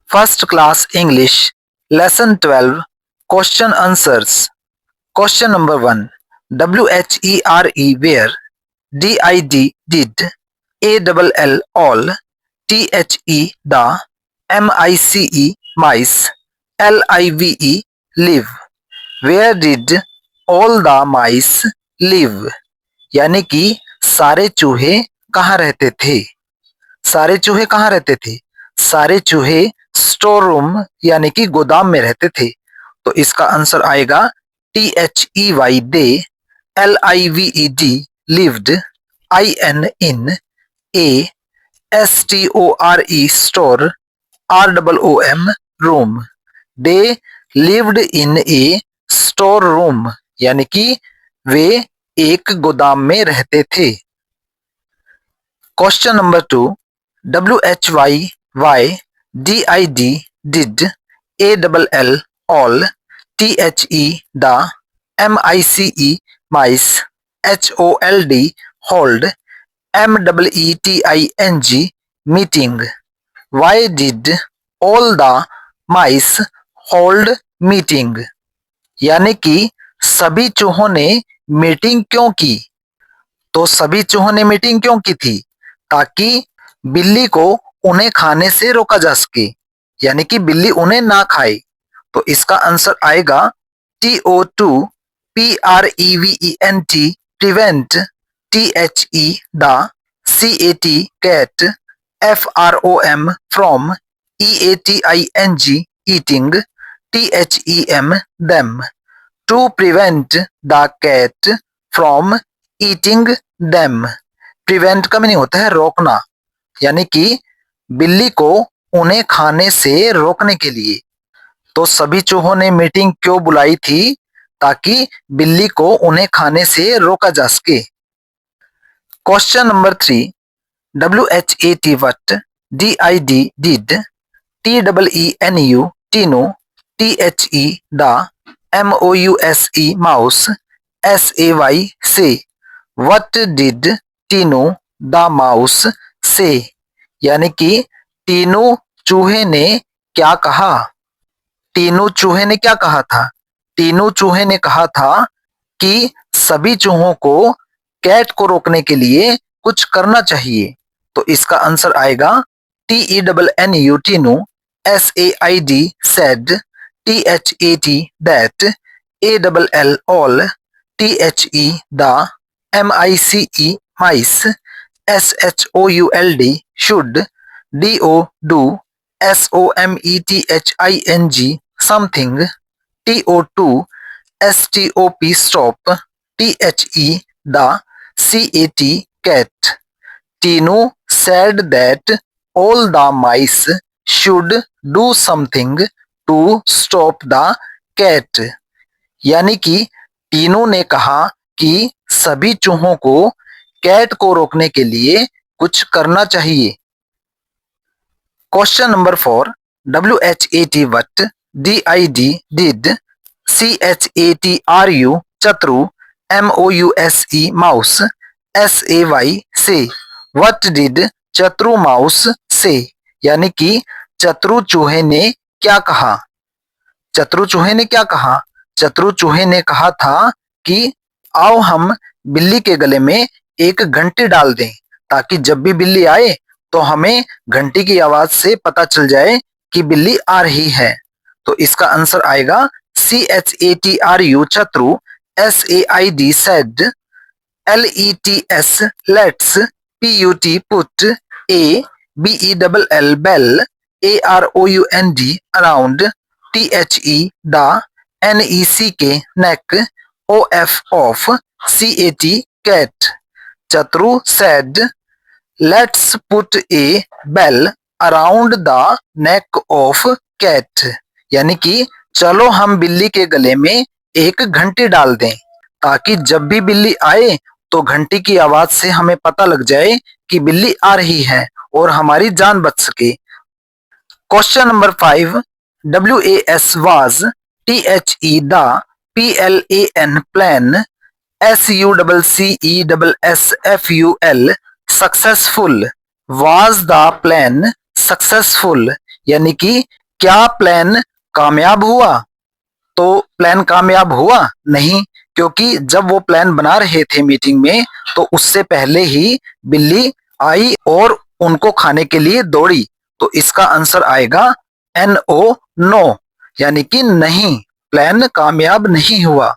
First class English, lesson 12, question answers. Question number 1. WHERE where, DID did, ALL all, THE the, MICE mice, LIVE live. Where did all the mice live? यानी कि सारे चूहे कहाँ रहते थे? सारे चूहे कहाँ रहते थे? सारे चूहे स्टोर रूम यानी कि गोदाम में रहते थे। तो इसका आंसर आएगा THEY they, LIVED lived, IN in, A STORE store, ROOM room। They lived in a store room यानी कि वे एक गोदाम में रहते थे। Question number 2, WHYY DID did, ALL all, THE the, MICE mice, HOLD hold, MEETING meeting। Why did all the mice hold meeting? यानी कि सभी चूहों ने मीटिंग क्यों की? तो सभी चूहों ने मीटिंग क्यों की थी? ताकि बिल्ली को उन्हें खाने से रोका जा सके, यानी कि बिल्ली उन्हें ना खाए। तो इसका आंसर आएगा TO2 PREVENT prevent, THE the, CAT cat, FROM from, EATING eating, THEM them। To prevent the cat from eating them। Prevent का मीनिंग होता है रोकना, यानी कि बिल्ली को उन्हें खाने से रोकने के लिए। तो सभी चूहों ने मीटिंग क्यों बुलाई थी? ताकि बिल्ली को उन्हें खाने से रोका जा सके। Question number 3, WHAT what, DID did, TEENU tinu, THE the, MOUSE mouse, SAY say। What did Tinu the mouse से? यानी कि टीनू चूहे ने क्या कहा? टीनू चूहे ने क्या कहा था? टीनू चूहे ने कहा था कि सभी चूहों को कैट को रोकने के लिए कुछ करना चाहिए। तो इसका आंसर आएगा TENNU Tinu, SAID said, THAT that, ALL all, THE the, MICE mice, SHOULD should, DO do, SOMETHING something, TO2 STOP stop, THE the, CAT cat। Tinu said that all the mice should do something to stop the cat। यानी कि टीनू ने कहा कि सभी चूहों को cat को रोकने के लिए कुछ करना चाहिए। Question number 4, WHAT what, DID did, CHATRU Chatroo, MOUSE mouse, SAY say। What did Chatroo mouse say? यानी कि चतरू चूहे ने क्या कहा? चतरू चूहे ने क्या कहा? चतरू चूहे ने कहा था कि आओ हम बिल्ली के गले में एक घंटी डाल दें, ताकि जब भी बिल्ली आए तो हमें घंटी की आवाज से पता चल जाए कि बिल्ली आ रही है। तो इसका आंसर आएगा CHATRU Chatroo, SAID said, LETS let's, PUT put, BELL bell, AROUND around, THE the, NECK neck, OF off, CAT cat। Chatroo said, let's put a bell around the neck of cat। यानी कि चलो हम बिल्ली के गले में एक घंटी डाल दें, ताकि जब भी बिल्ली आए तो घंटी की आवाज से हमें पता लग जाए कि बिल्ली आ रही है और हमारी जान बच सके। Question number 5, WAS was, THE the, PLAN plan, SUCCESSFUL successful। Was the plan successful? यानी कि क्या प्लान कामयाब हुआ? तो प्लान कामयाब हुआ नहीं, क्योंकि जब वो प्लान बना रहे थे मीटिंग में तो उससे पहले ही बिल्ली आई और उनको खाने के लिए दौड़ी। तो इसका आंसर आएगा NO, नो, यानी कि नहीं, प्लान कामयाब नहीं हुआ।